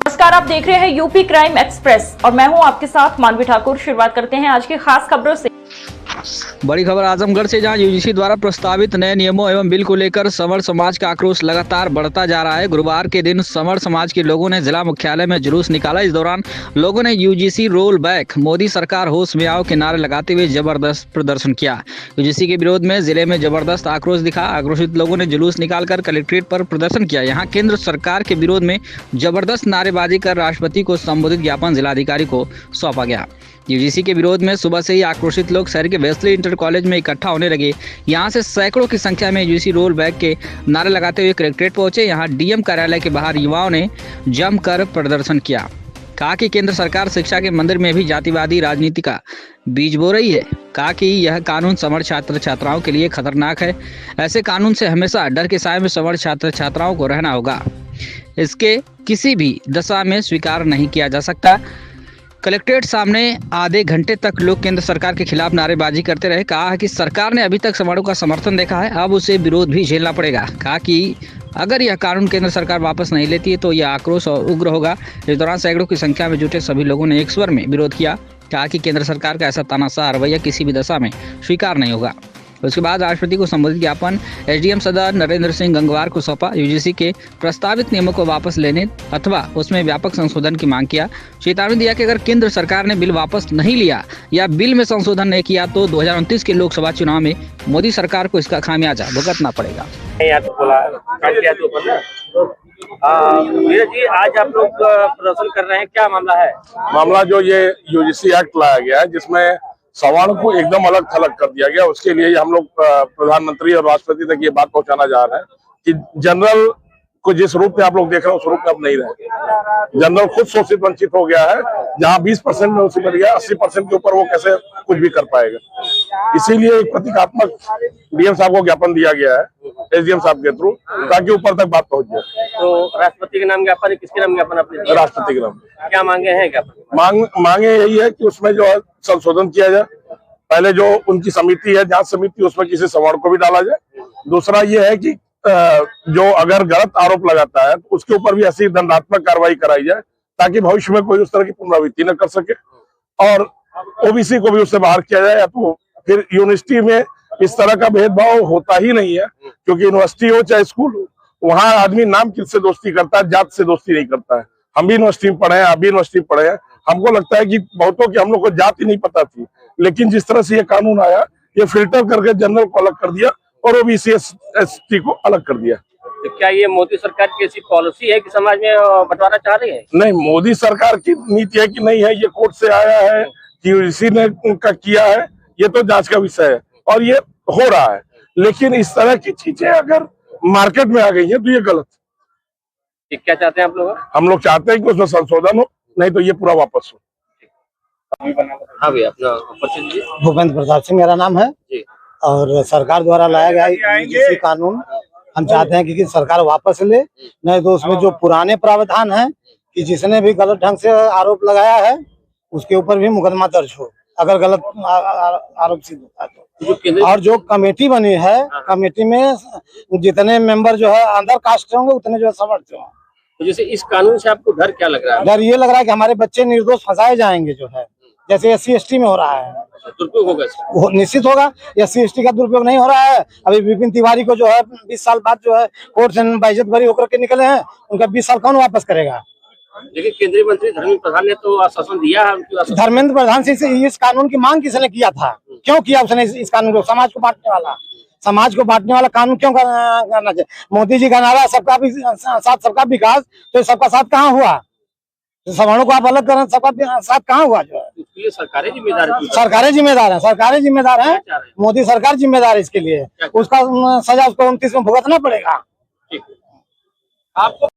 नमस्कार, आप देख रहे हैं यूपी क्राइम एक्सप्रेस और मैं हूं आपके साथ मानवी ठाकुर। शुरुआत करते हैं आज की खास खबरों से। बड़ी खबर आजमगढ़ से, जहां यूजीसी द्वारा प्रस्तावित नए नियमों एवं बिल को लेकर संवर समाज का आक्रोश लगातार बढ़ता जा रहा है। गुरुवार के दिन संवर समाज के लोगों ने जिला मुख्यालय में जुलूस निकाला। इस दौरान लोगों ने यूजीसी रोल बैक, मोदी सरकार होश में आओ के नारे लगाते हुए जबरदस्त प्रदर्शन किया। यूजीसी के विरोध में जिले में जबरदस्त आक्रोश दिखा। आक्रोशित लोगों ने जुलूस निकालकर कलेक्ट्रेट पर प्रदर्शन किया। यहाँ केंद्र सरकार के विरोध में जबरदस्त नारेबाजी कर राष्ट्रपति को संबोधित ज्ञापन जिलाधिकारी को सौंपा गया। यूजीसी के विरोध में सुबह से ही आक्रोशित लोग शहर के वेस्ली इंटर कॉलेज में इकट्ठा होने लगे। यहां से सैकड़ों की संख्या में यूजीसी रोल बैक के नारे लगाते हुए कलेक्ट्रेट पहुंचे। यहां डीएम कार्यालय के बाहर युवाओं ने जमकर प्रदर्शन किया। कहा कि केंद्र सरकार शिक्षा के मंदिर में भी जातिवादी राजनीति का बीज बो रही है। कहा कि यह कानून सवर्ण छात्र छात्राओं के लिए खतरनाक है। ऐसे कानून से हमेशा डर के साए में सवर्ण छात्र छात्राओं को रहना होगा। इसके किसी भी दशा में स्वीकार नहीं किया जा सकता। कलेक्ट्रेट सामने आधे घंटे तक लोग केंद्र सरकार के खिलाफ नारेबाजी करते रहे। कहा कि सरकार ने अभी तक सवर्णों का समर्थन देखा है, अब उसे विरोध भी झेलना पड़ेगा। कहा कि अगर यह कानून केंद्र सरकार वापस नहीं लेती है तो यह आक्रोश और उग्र होगा। इस दौरान सैकड़ों की संख्या में जुटे सभी लोगों ने एक स्वर में विरोध किया। कहा कि केंद्र सरकार का ऐसा तानाशाह रवैया किसी भी दशा में स्वीकार नहीं होगा। उसके बाद राष्ट्रपति को संबोधित ज्ञापन एसडीएम सदर नरेंद्र सिंह गंगवार को सौंपा। यूजीसी के प्रस्तावित नियमों को वापस लेने अथवा उसमें व्यापक संशोधन की मांग किया। चेतावनी दिया कि अगर केंद्र सरकार ने बिल वापस नहीं लिया या बिल में संशोधन नहीं किया तो 2029 के लोकसभा चुनाव में मोदी सरकार को इसका खामियाजा भुगतना पड़ेगा। जी, आज आप लोग प्रदर्शन कर रहे हैं, क्या मामला है? मामला जो ये यूजीसी एक्ट लाया गया है जिसमें सवर्ण को एकदम अलग थलग कर दिया गया, उसके लिए हम लोग प्रधानमंत्री और राष्ट्रपति तक ये बात पहुंचाना चाह रहे हैं कि जनरल को जिस रूप में आप लोग देख रहे हैं उस रूप में अब नहीं रहे। जनरल खुद शोषित वंचित हो गया है। जहां 20% में उसे मिल गया, 80% के ऊपर वो कैसे कुछ भी कर पाएगा। इसीलिए एक प्रतीकात्मक डीएम साहब को ज्ञापन दिया गया है एसडीएम साहब के थ्रू, ताकि ऊपर तक बात पहुंच जाए। तो राष्ट्रपति के नाम ज्ञापन, किसके नाम ज्ञापन? अपने राष्ट्रपति के नाम। क्या मांगे हैं ज्ञापन? मांगे यही है कि उसमें जो है संशोधन किया जाए। पहले जो उनकी समिति है, जांच समिति, उसमें किसी सवर्ण को भी डाला जाए। दूसरा ये है कि जो अगर गलत आरोप लगाता है तो उसके ऊपर भी ऐसी दंडात्मक कार्रवाई कराई जाए ताकि भविष्य में कोई उस तरह की पुनरावृत्ति न कर सके। और ओबीसी को भी उससे बाहर किया जाए। तो फिर यूनिवर्सिटी में इस तरह का भेदभाव होता ही नहीं है, क्योंकि यूनिवर्सिटी हो चाहे स्कूल हो, वहाँ आदमी नाम किससे दोस्ती करता है, जात से दोस्ती नहीं करता है। हम भी यूनिवर्सिटी में पढ़े हैं, आप भी यूनिवर्सिटी में पढ़े हैं। हमको लगता है कि बहुतों की हम लोग को जात ही नहीं पता थी, लेकिन जिस तरह से ये कानून आया, ये फिल्टर करके जनरल को अलग कर दिया और ओबीसी एसटी को अलग कर दिया। तो क्या ये मोदी सरकार की ऐसी पॉलिसी है कि समाज में बंटवारा चाह रही है? नहीं, मोदी सरकार की नीति है कि नहीं है, ये कोर्ट से आया है कि यूजीसी ने का किया है, ये तो जांच का विषय है और ये हो रहा है। लेकिन इस तरह की चीजें अगर मार्केट में आ गई है तो ये गलत है। क्या चाहते हैं आप लोग? हम लोग चाहते हैं कि उसमें संशोधन हो, नहीं तो ये पूरा वापस हो। हाँ भैया, अपना परिचय दीजिए। भूपेंद्र प्रताप सिंह मेरा नाम है जी। और सरकार द्वारा लाया गया यूजीसी कानून हम चाहते हैं कि सरकार वापस ले, नहीं तो उसमें जो पुराने प्रावधान हैं कि जिसने भी गलत ढंग से आरोप लगाया है उसके ऊपर भी मुकदमा दर्ज हो, अगर गलत आरोप सिद्ध होता है। और जो कमेटी बनी है, कमेटी में जितने मेंबर जो है अदर कास्ट होंगे उतने जो है समर्थ होंगे। तो जैसे इस कानून से आपको डर क्या लग रहा है? डर ये लग रहा है कि हमारे बच्चे निर्दोष फंसाए जाएंगे, जो है जैसे SC ST में हो रहा है। दुरुपयोग होगा वो निश्चित होगा। SC ST का दुरुपयोग नहीं हो रहा है। अभी विपिन तिवारी को जो है 20 साल बाद जो है कोर्ट से बाइज्जत बरी होकर के निकले हैं, उनका 20 साल कौन वापस करेगा? लेकिन केंद्रीय मंत्री धर्मेंद्र प्रधान ने तो आश्वासन दिया है। धर्मेंद्र प्रधान से इस कानून की मांग किसने किया था? क्यों किया उसने इस कानून को? समाज को बांटने वाला कानून क्यों करना चाहिए? मोदी जी का नारा सबका भी साथ सबका विकास, तो सबका साथ कहाँ हुआ? सवर्णों को आप अलग करें, सबका साथ कहाँ हुआ? जो है इसके सरकारें जिम्मेदार हैं। सरकारें जिम्मेदार हैं। मोदी सरकार जिम्मेदार है इसके लिए। उसका सजा उसको 29 में भुगतना पड़ेगा। आपको